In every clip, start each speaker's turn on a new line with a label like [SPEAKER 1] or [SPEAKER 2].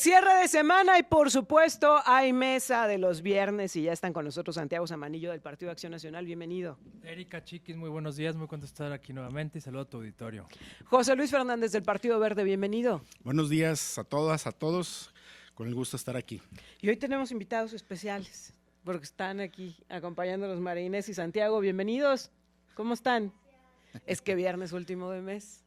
[SPEAKER 1] Es cierre de semana y por supuesto hay mesa de los viernes y ya están con nosotros Santiago Zamanillo del Partido Acción Nacional. Bienvenido.
[SPEAKER 2] Erika Chiquis, muy buenos días, muy contento de estar aquí nuevamente y saludo a tu auditorio.
[SPEAKER 1] José Luis Fernández del Partido Verde, bienvenido.
[SPEAKER 3] Buenos días a todas, a todos, con el gusto de estar aquí.
[SPEAKER 1] Y hoy tenemos invitados especiales porque están aquí acompañándonos María Inés y Santiago. Bienvenidos, ¿cómo están? Es que viernes último de mes.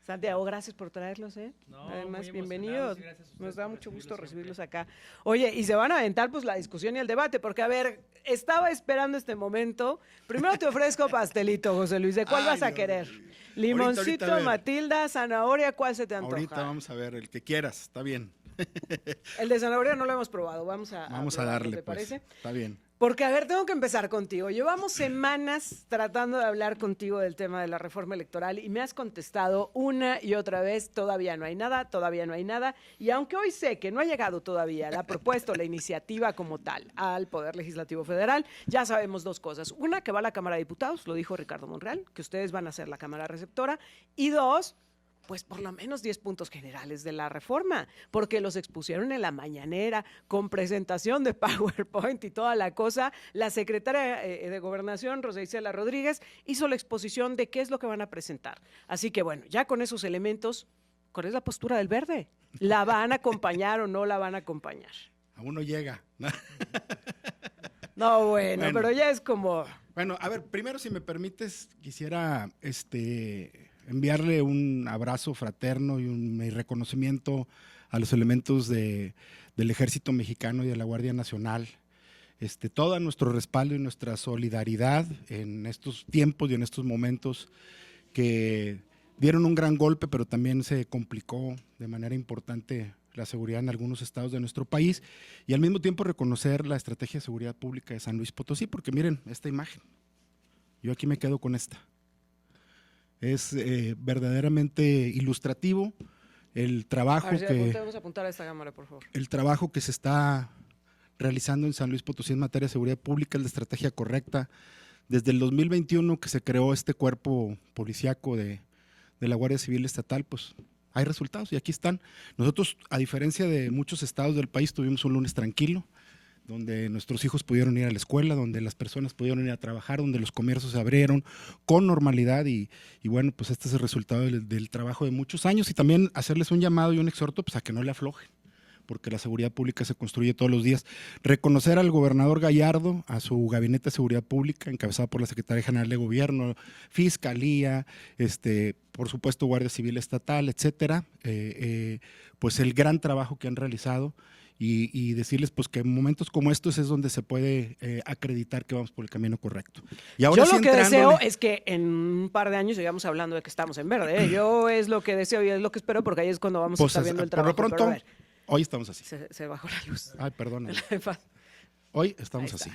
[SPEAKER 1] Santiago, gracias por traerlos, ¿eh?
[SPEAKER 2] No,
[SPEAKER 1] además,
[SPEAKER 2] muy
[SPEAKER 1] bienvenidos.
[SPEAKER 2] gracias
[SPEAKER 1] Nos da mucho gusto
[SPEAKER 2] siempre.
[SPEAKER 1] recibirlos acá. Oye, y se van a aventar pues la discusión y el debate, porque a ver, estaba esperando este momento. Primero te ofrezco pastelito, José Luis. ¿De cuál vas a querer? Limoncito,
[SPEAKER 3] ahorita,
[SPEAKER 1] Matilda, zanahoria, ¿cuál se te antoja?
[SPEAKER 3] Ahorita vamos a ver, el que quieras, está bien.
[SPEAKER 1] El de zanahoria no lo hemos probado, vamos a
[SPEAKER 3] Vamos a
[SPEAKER 1] probarlo,
[SPEAKER 3] darle,
[SPEAKER 1] ¿te
[SPEAKER 3] pues.
[SPEAKER 1] parece?
[SPEAKER 3] Está bien.
[SPEAKER 1] Porque, a ver, tengo que empezar contigo. Llevamos semanas tratando de hablar contigo del tema de la reforma electoral y me has contestado una y otra vez, todavía no hay nada, todavía no hay nada. Y aunque hoy sé que no ha llegado todavía la propuesta o la iniciativa como tal al Poder Legislativo Federal, ya sabemos dos cosas. Una, que va a la Cámara de Diputados, lo dijo Ricardo Monreal, que ustedes van a ser la Cámara Receptora. Y dos, pues por lo menos 10 puntos generales de la reforma, porque los expusieron en la mañanera, con presentación de PowerPoint y toda la cosa. La secretaria de Gobernación, Rosa Isela Rodríguez, hizo la exposición de qué es lo que van a presentar. Así que bueno, ya con esos elementos, ¿cuál es la postura del Verde? ¿La van a acompañar o no la van a acompañar?
[SPEAKER 3] Aún no llega.
[SPEAKER 1] No, bueno, pero ya es como...
[SPEAKER 3] Bueno, a ver, primero, si me permites, quisiera enviarle un abrazo fraterno y mi reconocimiento a los elementos del Ejército Mexicano y de la Guardia Nacional. Todo nuestro respaldo y nuestra solidaridad en estos tiempos y en estos momentos que dieron un gran golpe, pero también se complicó de manera importante la seguridad en algunos estados de nuestro país, y al mismo tiempo reconocer la estrategia de seguridad pública de San Luis Potosí, porque miren esta imagen, yo aquí me quedo con esta. Es verdaderamente ilustrativo el trabajo
[SPEAKER 1] Vamos a apuntar a esta cámara, por favor.
[SPEAKER 3] El trabajo que se está realizando en San Luis Potosí en materia de seguridad pública es la estrategia correcta. Desde el 2021 que se creó este cuerpo policíaco de la Guardia Civil Estatal, pues hay resultados y aquí están. Nosotros, a diferencia de muchos estados del país, tuvimos un lunes tranquilo, donde nuestros hijos pudieron ir a la escuela, donde las personas pudieron ir a trabajar, donde los comercios se abrieron con normalidad y bueno, pues este es el resultado del trabajo de muchos años, y también hacerles un llamado y un exhorto pues a que no le aflojen, porque la seguridad pública se construye todos los días. Reconocer al gobernador Gallardo, a su gabinete de seguridad pública, encabezado por la Secretaría General de Gobierno, Fiscalía, por supuesto Guardia Civil Estatal, etcétera, pues el gran trabajo que han realizado. Y decirles pues que en momentos como estos es donde se puede acreditar que vamos por el camino correcto. Y ahora
[SPEAKER 1] yo lo que deseo es que en un par de años sigamos hablando de que estamos en verde, ¿eh? Yo es lo que deseo y es lo que espero, porque ahí es cuando vamos a estar viendo el trabajo.
[SPEAKER 3] Por lo pronto, hoy estamos así.
[SPEAKER 1] Se bajó la luz.
[SPEAKER 3] Ay, perdón. Hoy estamos así.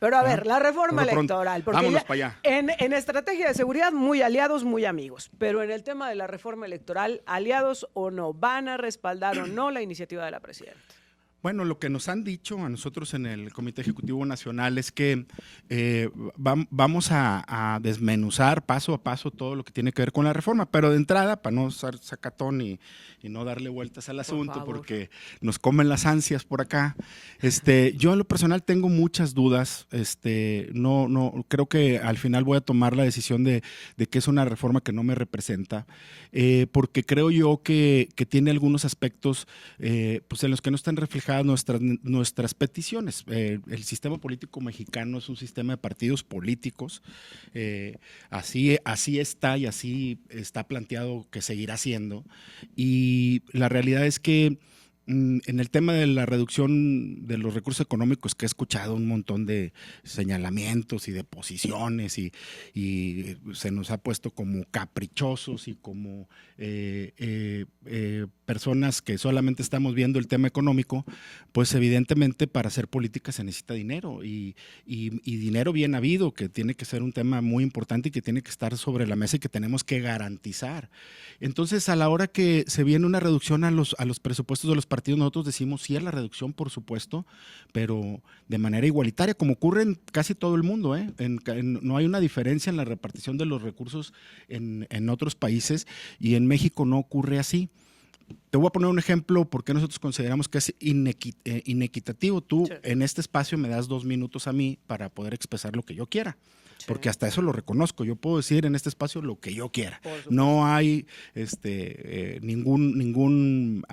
[SPEAKER 1] Pero a ver, la reforma electoral, porque
[SPEAKER 3] vámonos para allá.
[SPEAKER 1] En estrategia de seguridad, muy aliados, muy amigos, pero en el tema de la reforma electoral, aliados o no, ¿van a respaldar o no la iniciativa de la presidenta?
[SPEAKER 3] Bueno, lo que nos han dicho a nosotros en el Comité Ejecutivo Nacional es que vamos a desmenuzar paso a paso todo lo que tiene que ver con la reforma, pero de entrada, para no ser sacatón y no darle vueltas al asunto, porque nos comen las ansias por acá, yo en lo personal tengo muchas dudas, no creo que al final voy a tomar la decisión de que es una reforma que no me representa, porque creo yo que tiene algunos aspectos pues en los que no están reflejados nuestras peticiones. El sistema político mexicano es un sistema de partidos políticos, así está y así está planteado que seguirá siendo, y la realidad es que en el tema de la reducción de los recursos económicos, que he escuchado un montón de señalamientos y de posiciones y se nos ha puesto como caprichosos y como personas que solamente estamos viendo el tema económico, pues evidentemente para hacer política se necesita dinero y dinero bien habido, que tiene que ser un tema muy importante y que tiene que estar sobre la mesa y que tenemos que garantizar. Entonces, a la hora que se viene una reducción a los presupuestos de los partidos, nosotros decimos sí a la reducción, por supuesto, pero de manera igualitaria, como ocurre en casi todo el mundo, no hay una diferencia en la repartición de los recursos en otros países, y en México no ocurre así. te voy a poner un ejemplo porque nosotros consideramos que es inequitativo. Tú en este espacio me das 2 minutos a mí para poder expresar lo que yo quiera. Porque hasta eso lo reconozco. Yo puedo decir en este espacio lo que yo quiera. No hay ningún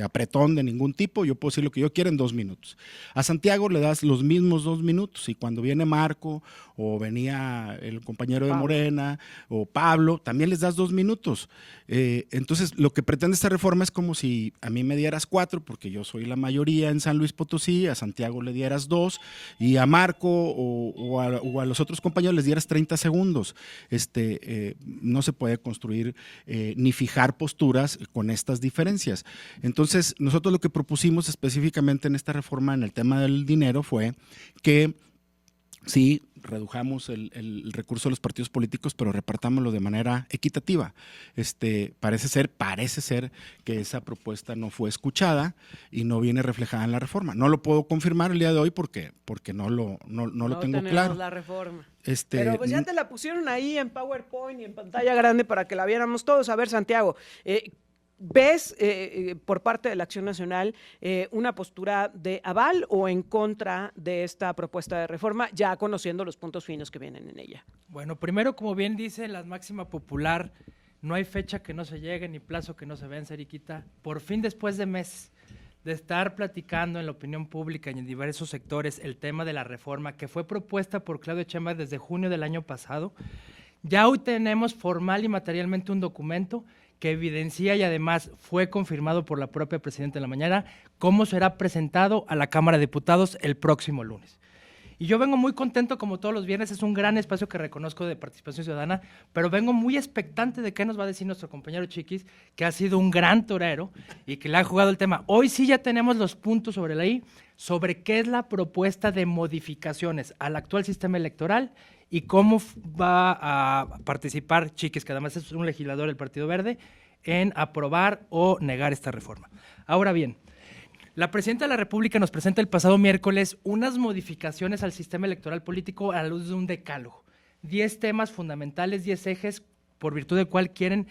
[SPEAKER 3] apretón de ningún tipo. Yo puedo decir lo que yo quiera en 2 minutos. A Santiago le das los mismos 2 minutos y cuando viene Marco o venía el compañero de Morena o Pablo, también les das 2 minutos. Entonces, lo que pretende esta reforma es como si a mí me dieras 4 porque yo soy la mayoría en San Luis Potosí, a Santiago le dieras 2 y a Marco o a los otros compañeros les dieras 30 segundos. No se puede construir ni fijar posturas con estas diferencias. Entonces, nosotros lo que propusimos específicamente en esta reforma en el tema del dinero fue que sí, redujamos el recurso de los partidos políticos, pero repartámoslo de manera equitativa. Parece ser que esa propuesta no fue escuchada y no viene reflejada en la reforma. No lo puedo confirmar el día de hoy porque no lo tengo claro.
[SPEAKER 1] La reforma. Pero pues ya te la pusieron ahí en PowerPoint y en pantalla grande para que la viéramos todos. A ver, Santiago, ¿ves por parte de la Acción Nacional una postura de aval o en contra de esta propuesta de reforma, ya conociendo los puntos finos que vienen en ella?
[SPEAKER 2] Bueno, primero, como bien dice la máxima popular, no hay fecha que no se llegue ni plazo que no se venza, Eriquita. Por fin, después de meses de estar platicando en la opinión pública y en diversos sectores el tema de la reforma que fue propuesta por Claudio Sheinbaum desde junio del año pasado, ya hoy tenemos formal y materialmente un documento que evidencia y además fue confirmado por la propia presidenta en la mañana cómo será presentado a la Cámara de Diputados el próximo lunes. Y yo vengo muy contento, como todos los viernes, es un gran espacio que reconozco de participación ciudadana, pero vengo muy expectante de qué nos va a decir nuestro compañero Chiquis, que ha sido un gran torero y que le ha jugado el tema. Hoy sí ya tenemos los puntos sobre la I, sobre qué es la propuesta de modificaciones al actual sistema electoral y cómo va a participar Chiquis, que además es un legislador del Partido Verde, en aprobar o negar esta reforma. Ahora bien, la presidenta de la República nos presenta el pasado miércoles unas modificaciones al sistema electoral político a la luz de un decálogo. 10 temas fundamentales, 10 ejes por virtud del cual quieren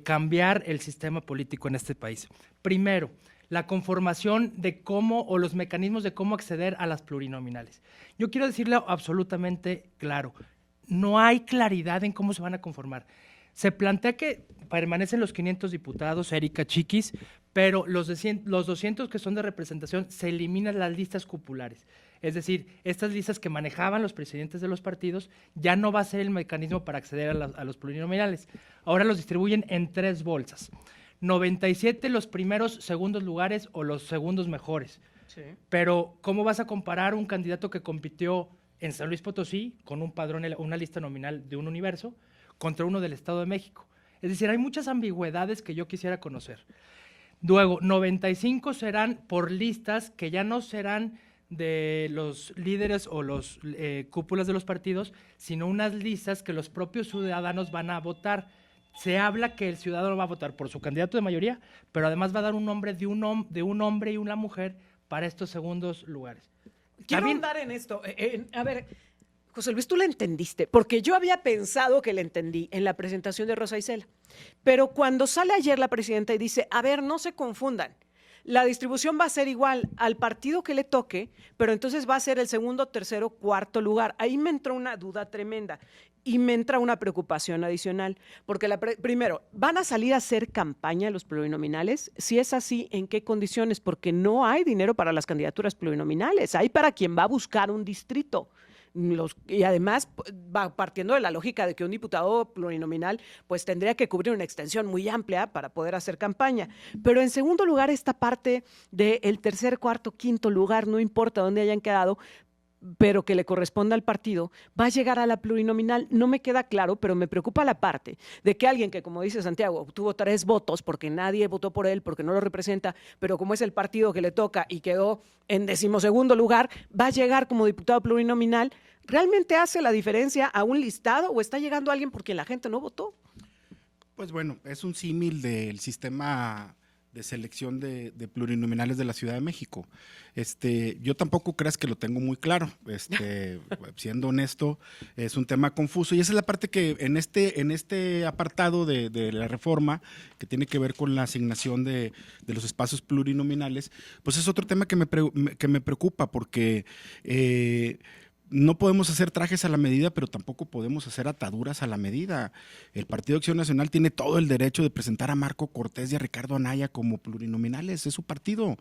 [SPEAKER 2] cambiar el sistema político en este país. Primero, la conformación de cómo o los mecanismos de cómo acceder a las plurinominales. Yo quiero decirle absolutamente claro, no hay claridad en cómo se van a conformar. Se plantea que permanecen los 500 diputados, Erika, Chiquis, pero los 200 que son de representación se eliminan las listas cupulares. Es decir, estas listas que manejaban los presidentes de los partidos ya no va a ser el mecanismo para acceder a los plurinominales. Ahora los distribuyen en 3 bolsas. 97 los primeros segundos lugares o los segundos mejores. Sí. Pero ¿cómo vas a comparar un candidato que compitió en San Luis Potosí con un padrón, una lista nominal de un universo, contra uno del Estado de México? Es decir, hay muchas ambigüedades que yo quisiera conocer. Luego, 95 serán por listas que ya no serán de los líderes o los cúpulas de los partidos, sino unas listas que los propios ciudadanos van a votar. Se habla que el ciudadano va a votar por su candidato de mayoría, pero además va a dar un nombre de un hombre y una mujer para estos segundos lugares.
[SPEAKER 1] Quiero andar en esto. A ver, José Luis, tú la entendiste, porque yo había pensado que la entendí en la presentación de Rosa Isela, pero cuando sale ayer la presidenta y dice, a ver, no se confundan, la distribución va a ser igual al partido que le toque, pero entonces va a ser el segundo, tercero, cuarto lugar. Ahí me entró una duda tremenda y me entra una preocupación adicional, porque primero, ¿van a salir a hacer campaña los plurinominales? Si es así, ¿en qué condiciones? Porque no hay dinero para las candidaturas plurinominales, hay para quien va a buscar un distrito. Y además va partiendo de la lógica de que un diputado plurinominal pues tendría que cubrir una extensión muy amplia para poder hacer campaña. Pero en segundo lugar, esta parte del tercer, cuarto, quinto lugar, no importa dónde hayan quedado, pero que le corresponda al partido, va a llegar a la plurinominal. No me queda claro, pero me preocupa la parte de que alguien que, como dice Santiago, obtuvo 3 votos porque nadie votó por él, porque no lo representa, pero como es el partido que le toca y quedó en 12º lugar, va a llegar como diputado plurinominal. ¿Realmente hace la diferencia a un listado o está llegando alguien por quien la gente no votó?
[SPEAKER 3] Pues bueno, es un símil del sistema selección de plurinominales de la Ciudad de México. Yo tampoco creas que lo tengo muy claro. Siendo honesto, es un tema confuso y esa es la parte que en este apartado de la reforma que tiene que ver con la asignación de los espacios plurinominales, pues es otro tema que me preocupa porque no podemos hacer trajes a la medida, pero tampoco podemos hacer ataduras a la medida. El Partido Acción Nacional tiene todo el derecho de presentar a Marco Cortés y a Ricardo Anaya como plurinominales, es su partido.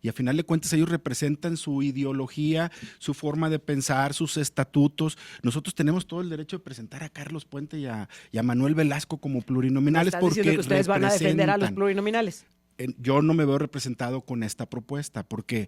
[SPEAKER 3] Y a final de cuentas ellos representan su ideología, su forma de pensar, sus estatutos. Nosotros tenemos todo el derecho de presentar a Carlos Puente y a Manuel Velasco como plurinominales.
[SPEAKER 1] ¿Estás diciendo que ustedes van a defender a los plurinominales?
[SPEAKER 3] Yo no me veo representado con esta propuesta, porque,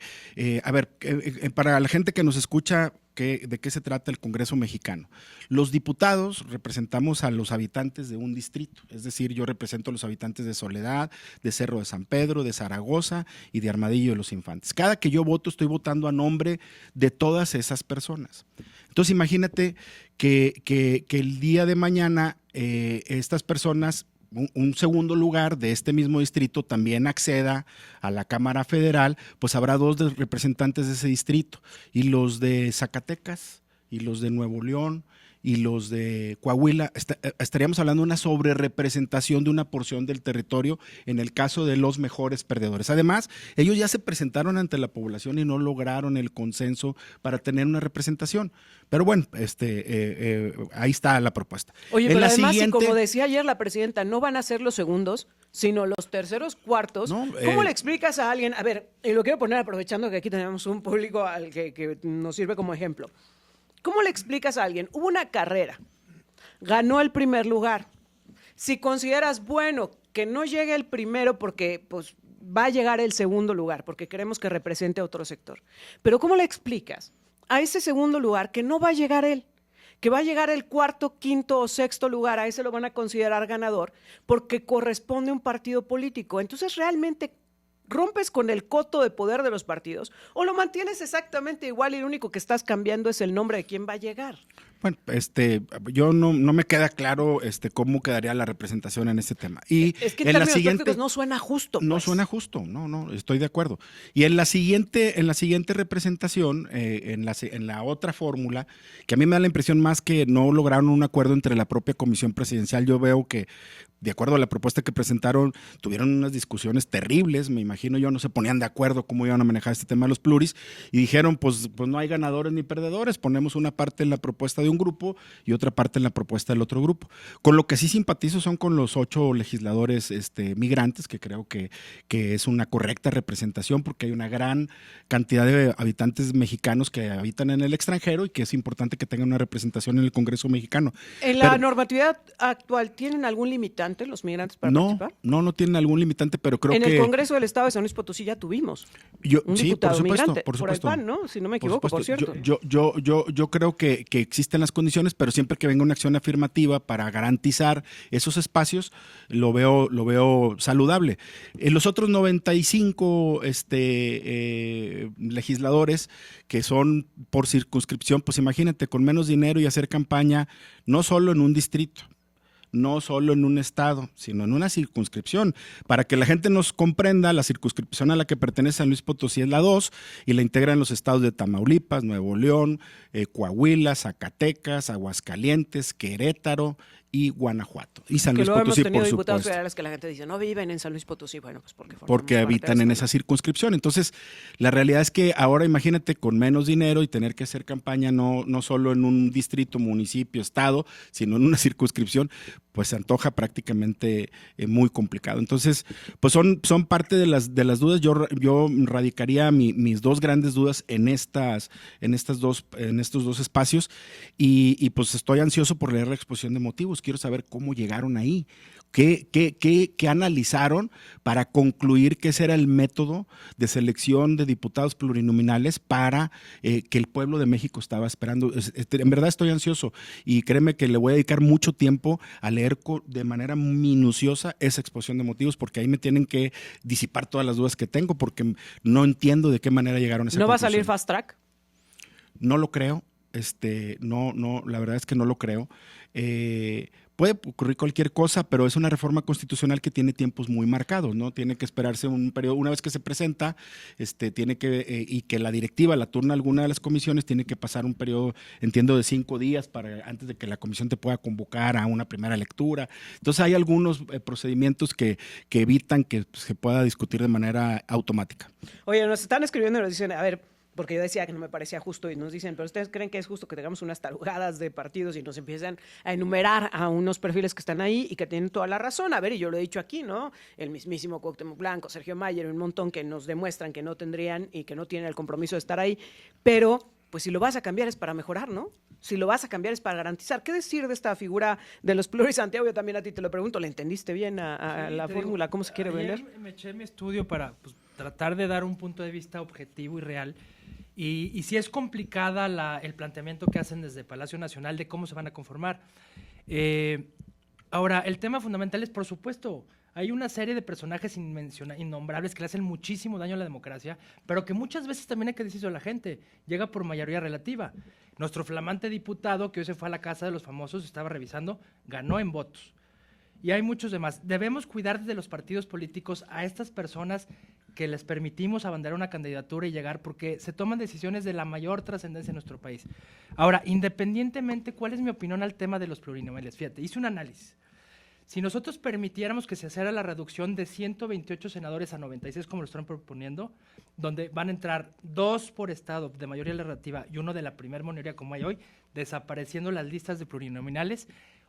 [SPEAKER 3] para la gente que nos escucha, ¿de qué se trata el Congreso mexicano? Los diputados representamos a los habitantes de un distrito, es decir, yo represento a los habitantes de Soledad, de Cerro de San Pedro, de Zaragoza y de Armadillo de los Infantes. Cada que yo voto, estoy votando a nombre de todas esas personas. Entonces, imagínate que el día de mañana estas personas, un segundo lugar de este mismo distrito también acceda a la Cámara Federal, pues habrá 2 representantes de ese distrito, y los de Zacatecas, y los de Nuevo León, y los de Coahuila, estaríamos hablando de una sobrerepresentación de una porción del territorio en el caso de los mejores perdedores. Además, ellos ya se presentaron ante la población y no lograron el consenso para tener una representación. Pero bueno, ahí está la propuesta.
[SPEAKER 1] Oye, pero además, y como decía ayer la presidenta, no van a ser los segundos, sino los terceros, cuartos. No, ¿cómo le explicas a alguien? A ver, y lo quiero poner aprovechando que aquí tenemos un público al que nos sirve como ejemplo. ¿Cómo le explicas a alguien? Hubo una carrera, ganó el primer lugar. Si consideras bueno que no llegue el primero porque pues, va a llegar el segundo lugar, porque queremos que represente a otro sector. Pero ¿cómo le explicas a ese segundo lugar que no va a llegar él? Que va a llegar el cuarto, quinto o sexto lugar, a ese lo van a considerar ganador porque corresponde a un partido político. Entonces, ¿realmente rompes con el coto de poder de los partidos o lo mantienes exactamente igual y lo único que estás cambiando es el nombre de quién va a llegar?
[SPEAKER 3] Bueno, yo no me queda claro cómo quedaría la representación en este tema. Y
[SPEAKER 1] es que en términos prácticos no suena justo.
[SPEAKER 3] No suena justo, no, estoy de acuerdo. Y en la siguiente representación, en la otra fórmula, que a mí me da la impresión más que no lograron un acuerdo entre la propia comisión presidencial, yo veo que de acuerdo a la propuesta que presentaron, tuvieron unas discusiones terribles, me imagino yo, no se ponían de acuerdo cómo iban a manejar este tema de los pluris, y dijeron, pues no hay ganadores ni perdedores, ponemos una parte en la propuesta de un grupo y otra parte en la propuesta del otro grupo. Con lo que sí simpatizo son con los 8 legisladores migrantes, que creo que es una correcta representación, porque hay una gran cantidad de habitantes mexicanos que habitan en el extranjero y que es importante que tengan una representación en el Congreso mexicano.
[SPEAKER 1] ¿En la normatividad actual tienen algún limitante los migrantes para participar?
[SPEAKER 3] No tienen algún limitante, pero creo que...
[SPEAKER 1] En el Congreso del Estado de San Luis Potosí ya tuvimos un diputado migrante, por el PAN, ¿no? Si no me equivoco, por cierto.
[SPEAKER 3] Yo creo que existen las condiciones, pero siempre que venga una acción afirmativa para garantizar esos espacios, lo veo saludable. Los otros 95 legisladores que son por circunscripción, pues imagínate, con menos dinero y hacer campaña no solo en un distrito, no solo en un estado, sino en una circunscripción. Para que la gente nos comprenda, la circunscripción a la que pertenece San Luis Potosí es la 2 y la integran los estados de Tamaulipas, Nuevo León, Coahuila, Zacatecas, Aguascalientes, Querétaro y Guanajuato. Y San Luis Potosí, por supuesto.
[SPEAKER 1] Diputados federales que la gente dice, no viven en San Luis Potosí. Bueno, pues
[SPEAKER 3] porque habitan en esa circunscripción. Entonces, la realidad es que ahora imagínate con menos dinero y tener que hacer campaña no solo en un distrito, municipio, estado, sino en una circunscripción, pues se antoja prácticamente muy complicado. Entonces, pues son parte de las dudas. Yo radicaría mis 2 grandes dudas en estos dos espacios y pues estoy ansioso por leer la exposición de motivos. Quiero saber cómo llegaron ahí, qué analizaron para concluir que ese era el método de selección de diputados plurinominales para que el pueblo de México estaba esperando. En verdad estoy ansioso y créeme que le voy a dedicar mucho tiempo a leer de manera minuciosa esa exposición de motivos, porque ahí me tienen que disipar todas las dudas que tengo, porque no entiendo de qué manera llegaron a esa conclusión.
[SPEAKER 1] ¿No va a salir fast track?
[SPEAKER 3] No lo creo. La verdad es que no lo creo, puede ocurrir cualquier cosa, pero es una reforma constitucional que tiene tiempos muy marcados, ¿no? Tiene que esperarse un periodo, una vez que se presenta, tiene que, y que la directiva la turna alguna de las comisiones, tiene que pasar un periodo, entiendo, de 5 días antes de que la comisión te pueda convocar a una primera lectura. Entonces hay algunos procedimientos que evitan que se pueda discutir de manera automática.
[SPEAKER 1] Oye, nos están escribiendo y nos dicen, a ver, porque yo decía que no me parecía justo y nos dicen, pero ¿ustedes creen que es justo que tengamos unas tarugadas de partidos y nos empiezan a enumerar a unos perfiles que están ahí y que tienen toda la razón? A ver, y yo lo he dicho aquí, ¿no? El mismísimo Cuauhtémoc Blanco, Sergio Mayer, un montón que nos demuestran que no tendrían y que no tienen el compromiso de estar ahí, pero pues si lo vas a cambiar es para mejorar, ¿no? Si lo vas a cambiar es para garantizar. ¿Qué decir de esta figura de los pluris, Santiago? Yo también a ti te lo pregunto, ¿le entendiste bien a la fórmula? ¿Cómo se quiere vender?
[SPEAKER 2] Me eché mi estudio para tratar de dar un punto de vista objetivo y real. Y sí es complicada el planteamiento que hacen desde Palacio Nacional de cómo se van a conformar. Ahora, el tema fundamental es, por supuesto, hay una serie de personajes innombrables que le hacen muchísimo daño a la democracia, pero que muchas veces también hay que decirlo a la gente, llega por mayoría relativa. Nuestro flamante diputado, que hoy se fue a la Casa de los Famosos, estaba revisando, ganó en votos. Y hay muchos demás. Debemos cuidar desde los partidos políticos a estas personas que les permitimos abanderar una candidatura y llegar, porque se toman decisiones de la mayor trascendencia en nuestro país. Ahora, independientemente, ¿cuál es mi opinión al tema de los plurinominales? Fíjate, hice un análisis. Si nosotros permitiéramos que se hiciera la reducción de 128 senadores a 96, como lo están proponiendo, donde van a entrar 2 por estado de mayoría relativa y 1 de la primera minoría, como hay hoy, desapareciendo las listas de plurinominales,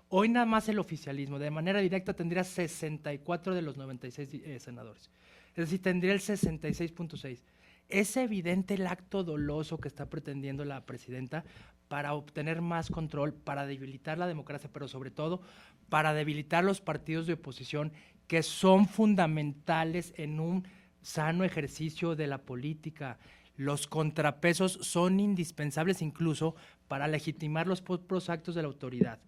[SPEAKER 2] hoy nada más el oficialismo, de manera directa, tendría 64 de los 96 senadores. Es decir, tendría el 66.6. Es evidente el acto doloso que está pretendiendo la presidenta para obtener más control, para debilitar la democracia, pero sobre todo para debilitar los partidos de oposición que son fundamentales en un sano ejercicio de la política. Los contrapesos son indispensables incluso para legitimar los propios actos de la autoridad.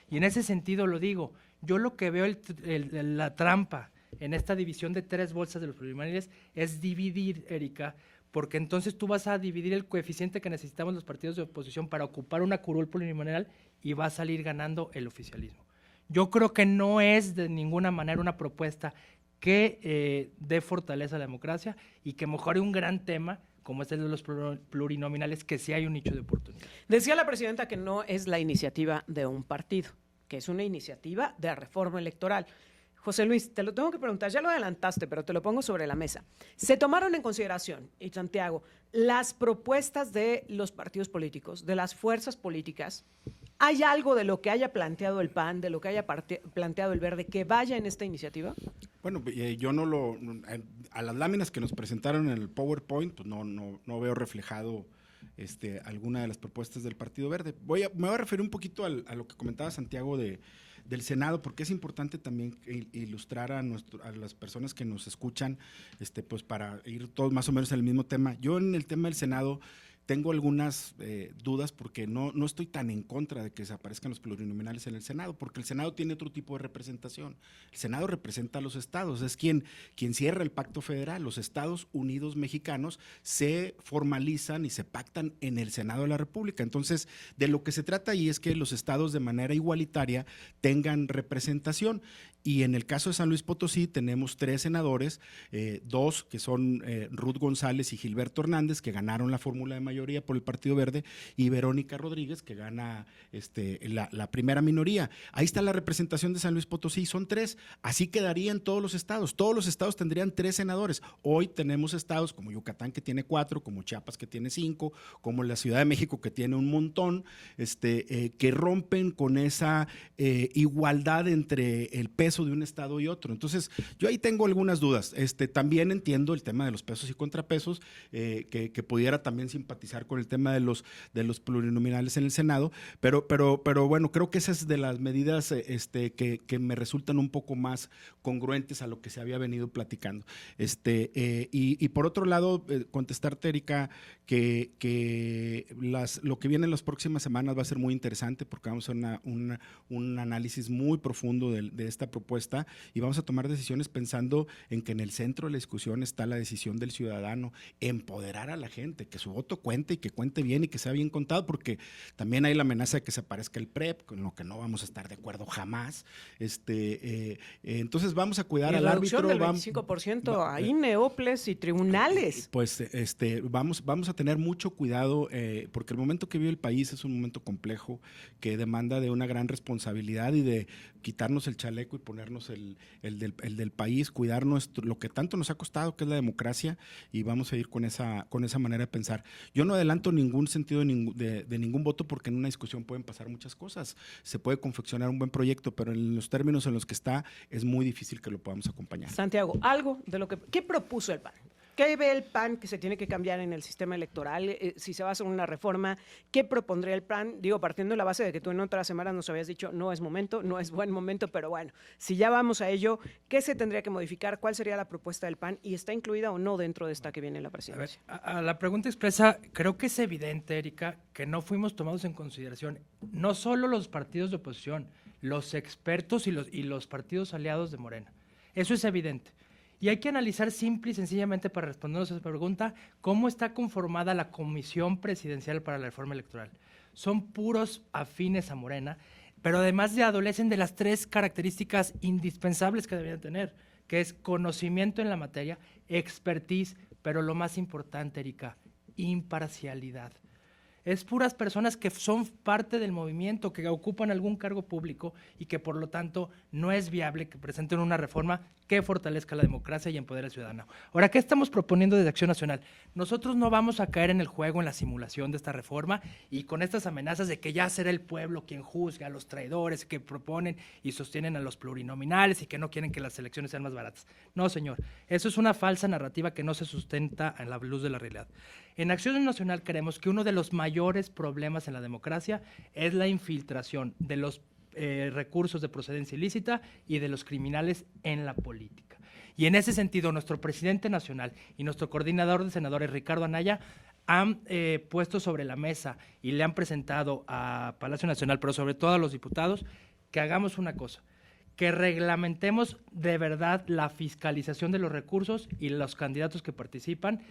[SPEAKER 2] Y en ese sentido lo digo, yo lo que veo la trampa en esta división de 3 bolsas de los plurinominales es dividir, Erika, porque entonces tú vas a dividir el coeficiente que necesitamos los partidos de oposición para ocupar una curul plurinominal y va a salir ganando el oficialismo. Yo creo que no es de ninguna manera una propuesta que dé fortaleza a la democracia y que mejore un gran tema como es el de los plurinominales, que sí hay un nicho de oportunidad.
[SPEAKER 1] Decía la presidenta que no es la iniciativa de un partido, que es una iniciativa de reforma electoral. José Luis, te lo tengo que preguntar, ya lo adelantaste, pero te lo pongo sobre la mesa. ¿Se tomaron en consideración, y Santiago, las propuestas de los partidos políticos, de las fuerzas políticas? ¿Hay algo de lo que haya planteado el PAN, de lo que haya planteado el Verde, que vaya en esta iniciativa?
[SPEAKER 3] Bueno, yo a las láminas que nos presentaron en el PowerPoint, pues no veo reflejado alguna de las propuestas del Partido Verde. Me voy a referir un poquito a lo que comentaba Santiago del Senado, porque es importante también ilustrar a las personas que nos escuchan, pues para ir todos más o menos en el mismo tema. Yo en el tema del Senado tengo algunas dudas porque no estoy tan en contra de que desaparezcan los plurinominales en el Senado, porque el Senado tiene otro tipo de representación. El Senado representa a los estados, es quien cierra el pacto federal. Los Estados Unidos mexicanos se formalizan y se pactan en el Senado de la República. Entonces, de lo que se trata ahí es que los estados de manera igualitaria tengan representación. Y en el caso de San Luis Potosí tenemos 3 senadores, 2 que son Ruth González y Gilberto Hernández, que ganaron la fórmula de mayoría por el Partido Verde, y Verónica Rodríguez, que gana la primera minoría. Ahí está la representación de San Luis Potosí, son 3. Así quedarían todos los estados. Todos los estados tendrían 3 senadores. Hoy tenemos estados como Yucatán, que tiene 4, como Chiapas, que tiene 5, como la Ciudad de México, que tiene un montón, que rompen con esa igualdad entre el peso de un estado y otro. Entonces, yo ahí tengo algunas dudas. También entiendo el tema de los pesos y contrapesos, que pudiera también simpatizar con el tema de los plurinominales en el Senado, pero bueno, creo que esas es de las medidas que me resultan un poco más congruentes a lo que se había venido platicando. Y por otro lado, contestarte, Erika, que lo que viene en las próximas semanas va a ser muy interesante porque vamos a hacer un análisis muy profundo de esta propuesta propuesta y vamos a tomar decisiones pensando en que en el centro de la discusión está la decisión del ciudadano, empoderar a la gente, que su voto cuente y que cuente bien y que sea bien contado, porque también hay la amenaza de que se aparezca el PREP, con lo que no vamos a estar de acuerdo jamás. Entonces vamos a cuidar al árbitro.
[SPEAKER 1] Del 25% a INE, OPLES y tribunales.
[SPEAKER 3] Pues vamos a tener mucho cuidado porque el momento que vive el país es un momento complejo que demanda de una gran responsabilidad y de quitarnos el chaleco y ponernos el del país, cuidar lo que tanto nos ha costado, que es la democracia, y vamos a ir con esa manera de pensar. Yo no adelanto ningún sentido de ningún voto porque en una discusión pueden pasar muchas cosas. Se puede confeccionar un buen proyecto, pero en los términos en los que está es muy difícil que lo podamos acompañar.
[SPEAKER 1] Santiago, algo de lo que... ¿Qué propuso el PAN? ¿Qué ve el PAN que se tiene que cambiar en el sistema electoral? Si se va a hacer una reforma, ¿qué propondría el PAN? Digo, partiendo de la base de que tú en otras semanas nos habías dicho no es momento, no es buen momento, pero bueno, si ya vamos a ello, ¿qué se tendría que modificar? ¿Cuál sería la propuesta del PAN? ¿Y está incluida o no dentro de esta que viene en la presidencia?
[SPEAKER 2] A la pregunta expresa, creo que es evidente, Erika, que no fuimos tomados en consideración no solo los partidos de oposición, los expertos y los partidos aliados de Morena. Eso es evidente. Y hay que analizar simple y sencillamente para respondernos a esa pregunta, cómo está conformada la Comisión Presidencial para la Reforma Electoral. Son puros afines a Morena, pero además adolecen de las 3 características indispensables que deberían tener, que es conocimiento en la materia, expertise, pero lo más importante, Erika, imparcialidad. Es puras personas que son parte del movimiento, que ocupan algún cargo público y que por lo tanto no es viable que presenten una reforma que fortalezca la democracia y empodere al ciudadano. Ahora, ¿qué estamos proponiendo desde Acción Nacional? Nosotros no vamos a caer en el juego, en la simulación de esta reforma y con estas amenazas de que ya será el pueblo quien juzgue a los traidores que proponen y sostienen a los plurinominales y que no quieren que las elecciones sean más baratas. No, señor, eso es una falsa narrativa que no se sustenta en la luz de la realidad. En Acción Nacional creemos que uno de los mayores problemas en la democracia es la infiltración de los recursos de procedencia ilícita y de los criminales en la política. Y en ese sentido, nuestro presidente nacional y nuestro coordinador de senadores, Ricardo Anaya, han puesto sobre la mesa y le han presentado a Palacio Nacional, pero sobre todo a los diputados, que hagamos una cosa, que reglamentemos de verdad la fiscalización de los recursos y los candidatos que participan,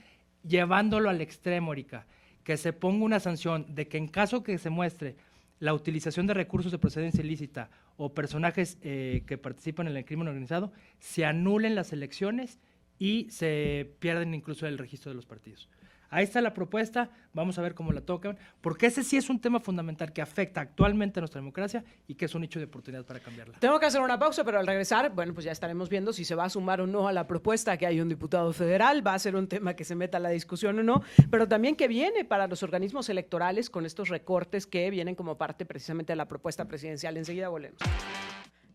[SPEAKER 2] llevándolo al extremo, Erika, que se ponga una sanción de que en caso que se muestre la utilización de recursos de procedencia ilícita o personajes que participan en el crimen organizado, se anulen las elecciones y se pierden incluso el registro de los partidos. Ahí está la propuesta, vamos a ver cómo la tocan, porque ese sí es un tema fundamental que afecta actualmente a nuestra democracia y que es un nicho de oportunidad para cambiarla.
[SPEAKER 1] Tengo que hacer una pausa, pero al regresar, bueno, pues ya estaremos viendo si se va a sumar o no a la propuesta que hay un diputado federal, va a ser un tema que se meta a la discusión o no, pero también que viene para los organismos electorales con estos recortes que vienen como parte precisamente de la propuesta presidencial. Enseguida volvemos.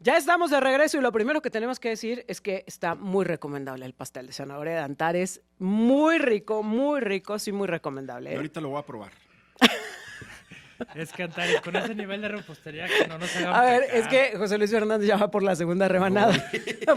[SPEAKER 1] Ya estamos de regreso y lo primero que tenemos que decir es que está muy recomendable el pastel de zanahoria de Antares. Muy rico, sí, muy recomendable.
[SPEAKER 3] Y ahorita lo voy a probar.
[SPEAKER 2] Es que Antares, con ese nivel de repostería que no nos hagamos.
[SPEAKER 1] A ver, es que José Luis Fernández ya va por la segunda rebanada.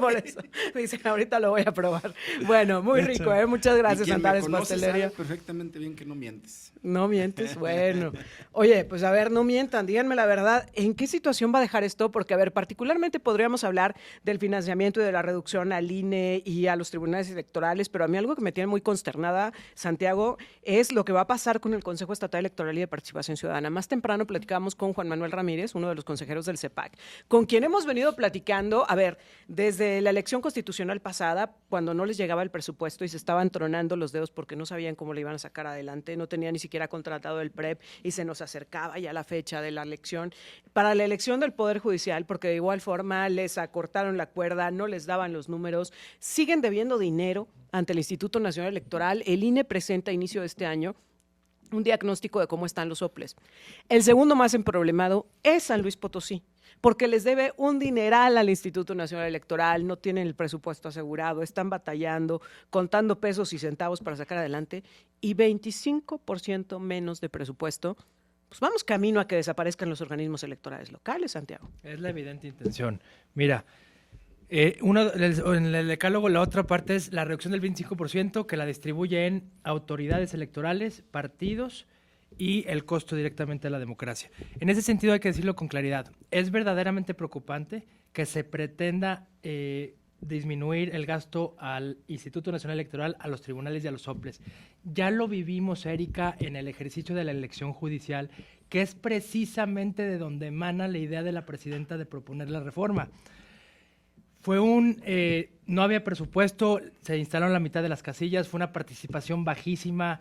[SPEAKER 1] Por eso. Dicen, ahorita lo voy a probar. Bueno, muy rico, ¿eh? Muchas gracias, Antares Pastelería.
[SPEAKER 3] Sabe perfectamente bien que no mientes.
[SPEAKER 1] No mientes, bueno. Oye, pues a ver, no mientan, díganme la verdad, ¿en qué situación va a dejar esto? Porque, a ver, particularmente podríamos hablar del financiamiento y de la reducción al INE y a los tribunales electorales, pero a mí algo que me tiene muy consternada, Santiago, es lo que va a pasar con el Consejo Estatal Electoral y de Participación Ciudadana. Más temprano platicamos con Juan Manuel Ramírez, uno de los consejeros del CEPAC, con quien hemos venido platicando, a ver, desde la elección constitucional pasada, cuando no les llegaba el presupuesto y se estaban tronando los dedos porque no sabían cómo le iban a sacar adelante, no tenían ni siquiera contratado el PREP y se nos acercaba ya la fecha de la elección. Para la elección del Poder Judicial, porque de igual forma les acortaron la cuerda, no les daban los números, siguen debiendo dinero ante el Instituto Nacional Electoral. El INE presenta a inicio de este año un diagnóstico de cómo están los OPLES. El segundo más emproblemado es San Luis Potosí, porque les debe un dineral al Instituto Nacional Electoral, no tienen el presupuesto asegurado, están batallando, contando pesos y centavos para sacar adelante, y 25% menos de presupuesto. Pues vamos camino a que desaparezcan los organismos electorales locales, Santiago.
[SPEAKER 2] Es la evidente intención. Mira, en el decálogo la otra parte es la reducción del 25% que la distribuye en autoridades electorales, partidos y el costo directamente a la democracia. En ese sentido hay que decirlo con claridad. Es verdaderamente preocupante que se pretenda disminuir el gasto al Instituto Nacional Electoral, a los tribunales y a los soples. Ya lo vivimos, Erika, en el ejercicio de la elección judicial, que es precisamente de donde emana la idea de la presidenta de proponer la reforma. Fue no había presupuesto, se instalaron la mitad de las casillas, fue una participación bajísima,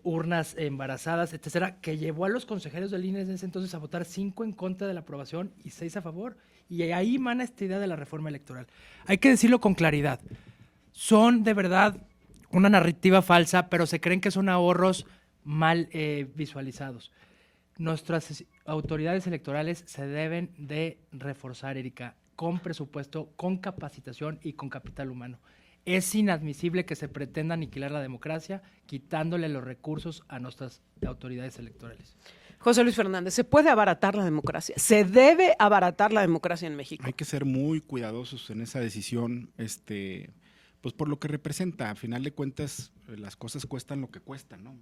[SPEAKER 2] urnas embarazadas, etcétera, que llevó a los consejeros del INE en ese entonces a votar 5 en contra de la aprobación y 6 a favor. Y ahí emana esta idea de la reforma electoral. Hay que decirlo con claridad. Son de verdad una narrativa falsa, pero se creen que son ahorros mal visualizados. Nuestras autoridades electorales se deben de reforzar, Erika, con presupuesto, con capacitación y con capital humano. Es inadmisible que se pretenda aniquilar la democracia quitándole los recursos a nuestras autoridades electorales.
[SPEAKER 1] José Luis Fernández, ¿se puede abaratar la democracia? ¿Se debe abaratar la democracia en México?
[SPEAKER 3] Hay que ser muy cuidadosos en esa decisión, pues por lo que representa. A final de cuentas, las cosas cuestan lo que cuestan, ¿no?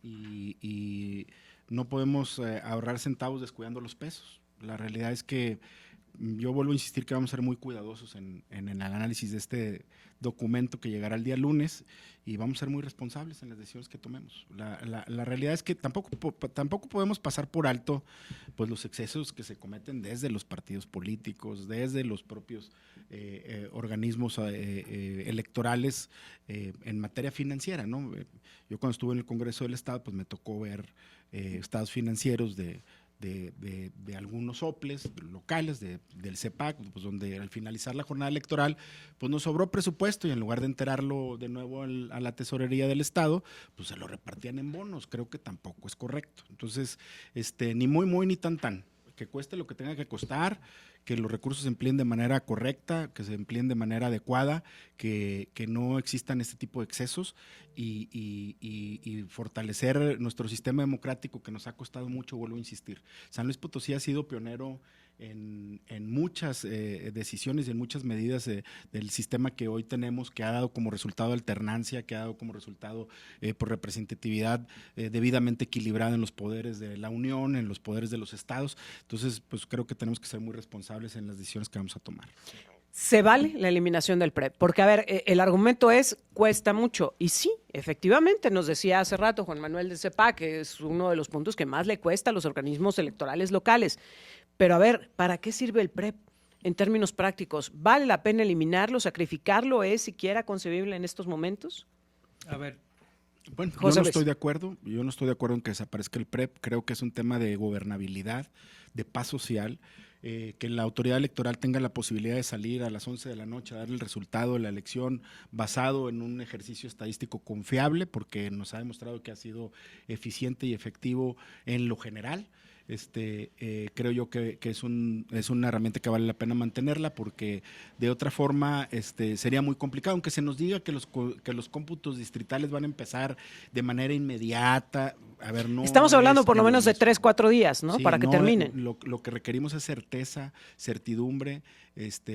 [SPEAKER 3] Y no podemos ahorrar centavos descuidando los pesos. La realidad es que yo vuelvo a insistir que vamos a ser muy cuidadosos en el análisis de este documento que llegará el día lunes y vamos a ser muy responsables en las decisiones que tomemos. La realidad es que tampoco podemos pasar por alto pues los excesos que se cometen desde los partidos políticos, desde los propios organismos electorales en materia financiera, ¿no? Yo cuando estuve en el Congreso del Estado pues me tocó ver estados financieros de algunos soples locales, del CEPAC, pues donde al finalizar la jornada electoral, pues nos sobró presupuesto y en lugar de enterarlo de nuevo a la tesorería del Estado, pues se lo repartían en bonos. Creo que tampoco es correcto. Entonces, ni muy ni tan, que cueste lo que tenga que costar, que los recursos se empleen de manera correcta, que se empleen de manera adecuada, que no existan este tipo de excesos y fortalecer nuestro sistema democrático que nos ha costado mucho, vuelvo a insistir. San Luis Potosí ha sido pionero en muchas decisiones y en muchas medidas del sistema que hoy tenemos, que ha dado como resultado alternancia, que ha dado como resultado por representatividad debidamente equilibrada en los poderes de la Unión, en los poderes de los estados. Entonces, pues creo que tenemos que ser muy responsables en las decisiones que vamos a tomar.
[SPEAKER 1] ¿Se vale la eliminación del PREP? Porque, a ver, el argumento es, cuesta mucho. Y sí, efectivamente, nos decía hace rato Juan Manuel de CEPAC, que es uno de los puntos que más le cuesta a los organismos electorales locales. Pero, a ver, ¿para qué sirve el PREP en términos prácticos? ¿Vale la pena eliminarlo, sacrificarlo? ¿Es siquiera concebible en estos momentos?
[SPEAKER 2] A ver.
[SPEAKER 3] Bueno, yo no estoy de acuerdo. Yo no estoy de acuerdo en que desaparezca el PREP. Creo que es un tema de gobernabilidad, de paz social. Que la autoridad electoral tenga la posibilidad de salir a las 11 de la noche a dar el resultado de la elección basado en un ejercicio estadístico confiable, porque nos ha demostrado que ha sido eficiente y efectivo en lo general. Creo yo que es una herramienta que vale la pena mantenerla, porque de otra forma sería muy complicado, aunque se nos diga que los cómputos distritales van a empezar de manera inmediata. A ver, no
[SPEAKER 1] estamos hablando por lo menos de 3-4 días, ¿no?
[SPEAKER 3] Sí,
[SPEAKER 1] para que terminen.
[SPEAKER 3] Lo que requerimos es certeza, certidumbre,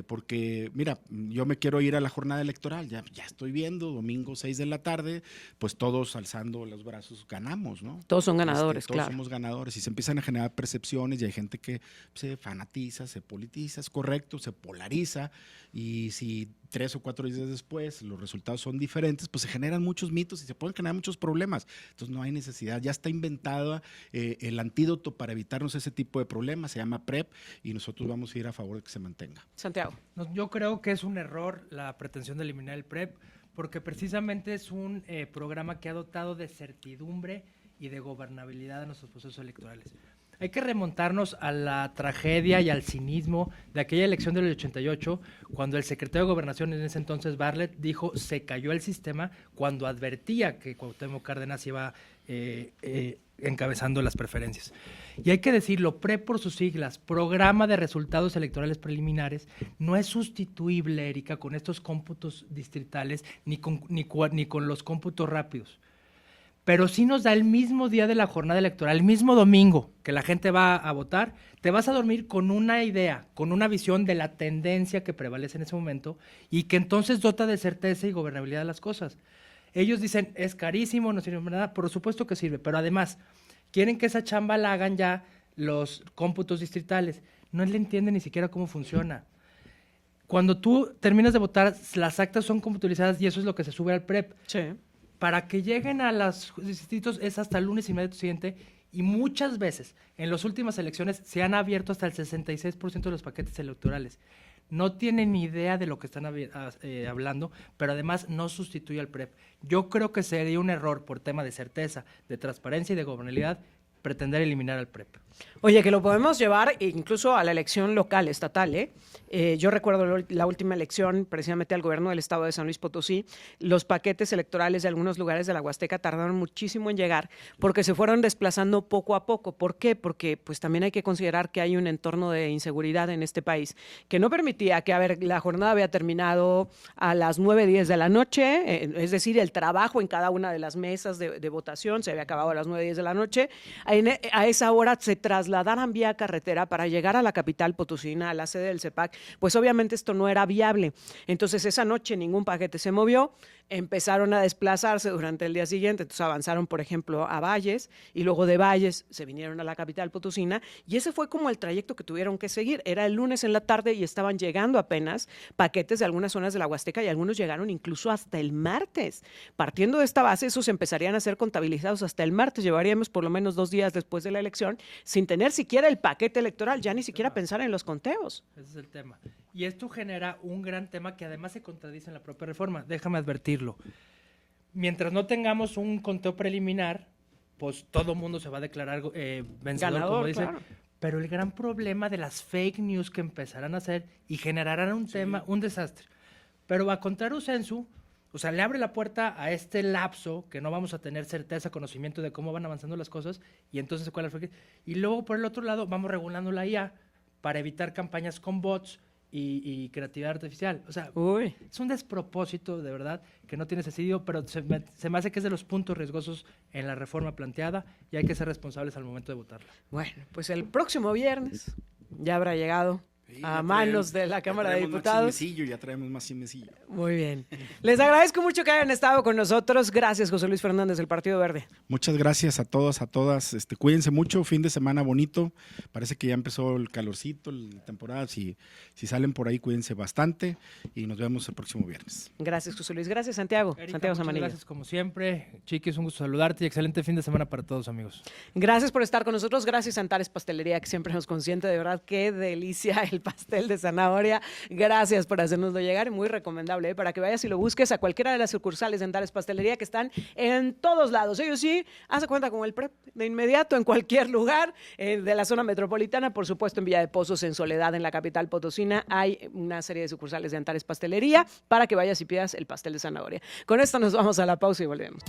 [SPEAKER 3] porque mira, yo me quiero ir a la jornada electoral, ya estoy viendo, domingo 6 de la tarde, pues todos alzando los brazos ganamos, ¿no?
[SPEAKER 1] Todos son ganadores,
[SPEAKER 3] todos
[SPEAKER 1] claro.
[SPEAKER 3] Somos ganadores y se empiezan a generar percepciones y hay gente que se fanatiza, se politiza, es correcto, se polariza, y si 3 o 4 días después los resultados son diferentes, pues se generan muchos mitos y se pueden generar muchos problemas. Entonces no hay necesidad, ya está inventada el antídoto para evitarnos ese tipo de problemas, se llama PREP y nosotros vamos a ir a favor de que se mantenga.
[SPEAKER 1] Santiago.
[SPEAKER 2] Yo creo que es un error la pretensión de eliminar el PREP, porque precisamente es un programa que ha dotado de certidumbre y de gobernabilidad a nuestros procesos electorales. Hay que remontarnos a la tragedia y al cinismo de aquella elección del 88, cuando el secretario de Gobernación en ese entonces, Bartlett, dijo se cayó el sistema cuando advertía que Cuauhtémoc Cárdenas iba encabezando las preferencias. Y hay que decirlo, PREP por sus siglas, Programa de Resultados Electorales Preliminares, no es sustituible, Erika, con estos cómputos distritales ni con los cómputos rápidos. Pero sí nos da el mismo día de la jornada electoral, el mismo domingo que la gente va a votar, te vas a dormir con una idea, con una visión de la tendencia que prevalece en ese momento y que entonces dota de certeza y gobernabilidad de las cosas. Ellos dicen, es carísimo, no sirve para nada, por supuesto que sirve, pero además quieren que esa chamba la hagan ya los cómputos distritales. no le entienden ni siquiera cómo funciona. Cuando tú terminas de votar, las actas son computarizadas y eso es lo que se sube al PREP.
[SPEAKER 1] Sí.
[SPEAKER 2] Para que lleguen a los distritos es hasta el lunes inmediato siguiente y muchas veces en las últimas elecciones se han abierto hasta el 66% de los paquetes electorales. No tienen ni idea de lo que están hablando, pero además no sustituye al PREP. Yo creo que sería un error por tema de certeza, de transparencia y de gobernabilidad pretender eliminar al PREP.
[SPEAKER 1] Oye, que lo podemos llevar incluso a la elección local, estatal, ¿eh? Yo recuerdo la última elección, precisamente al gobierno del estado de San Luis Potosí, los paquetes electorales de algunos lugares de la Huasteca tardaron muchísimo en llegar porque se fueron desplazando poco a poco. ¿Por qué? Porque pues también hay que considerar que hay un entorno de inseguridad en este país que no permitía que, la jornada había terminado a las 9:10 de la noche, es decir, el trabajo en cada una de las mesas de votación se había acabado a las 9:10 de la noche. A esa hora se trasladaran vía carretera para llegar a la capital potosina, a la sede del CEPAC, pues obviamente esto no era viable. Entonces esa noche ningún paquete se movió, empezaron a desplazarse durante el día siguiente, entonces avanzaron, por ejemplo, a Valles y luego de Valles se vinieron a la capital potosina y ese fue como el trayecto que tuvieron que seguir. Era el lunes en la tarde y estaban llegando apenas paquetes de algunas zonas de la Huasteca y algunos llegaron incluso hasta el martes. Partiendo de esta base, esos empezarían a ser contabilizados hasta el martes. Llevaríamos por lo menos 2 días después de la elección sin tener siquiera el paquete electoral, ya ni siquiera pensar en los conteos.
[SPEAKER 2] Ese es el tema. Y esto genera un gran tema que además se contradice en la propia reforma. Déjame advertirlo. Mientras no tengamos un conteo preliminar, pues todo el mundo se va a declarar vencedor,
[SPEAKER 1] Ganador,
[SPEAKER 2] como dice.
[SPEAKER 1] claro.
[SPEAKER 2] Pero el gran problema de las fake news que empezarán a hacer y generarán un desastre. Pero a contrario censu, o sea, le abre la puerta a este lapso que no vamos a tener certeza, conocimiento de cómo van avanzando las cosas y entonces cuál es el fake. Y luego por el otro lado vamos regulando la IA para evitar campañas con bots y creatividad artificial. O sea, es un despropósito, de verdad, que no tiene sentido, pero se me hace que es de los puntos riesgosos en la reforma planteada y hay que ser responsables al momento de votarla.
[SPEAKER 1] Bueno, pues el próximo viernes ya habrá llegado a manos de la Cámara de Diputados.
[SPEAKER 3] Ya traemos más chismecillo.
[SPEAKER 1] Muy bien. Les agradezco mucho que hayan estado con nosotros. Gracias, José Luis Fernández, del Partido Verde.
[SPEAKER 3] Muchas gracias a todos, a todas. Cuídense mucho, fin de semana bonito. Parece que ya empezó el calorcito, la temporada. Si salen por ahí, cuídense bastante y nos vemos el próximo viernes.
[SPEAKER 1] Gracias, José Luis. Gracias, Santiago.
[SPEAKER 2] Erika,
[SPEAKER 1] Santiago
[SPEAKER 2] muchas
[SPEAKER 1] Zamanillo.
[SPEAKER 2] Gracias como siempre. Chiqui, es un gusto saludarte y excelente fin de semana para todos, amigos.
[SPEAKER 1] Gracias por estar con nosotros. Gracias, Antares Pastelería, que siempre nos consiente. De verdad, qué delicia el pastel de zanahoria. Gracias por hacernoslo llegar. Muy recomendable, para que vayas y lo busques a cualquiera de las sucursales de Antares Pastelería que están en todos lados. Ellos sí, hace cuenta con el PREP de inmediato en cualquier lugar de la zona metropolitana. Por supuesto, en Villa de Pozos, en Soledad, en la capital potosina, hay una serie de sucursales de Antares Pastelería para que vayas y pidas el pastel de zanahoria. Con esto nos vamos a la pausa y volvemos.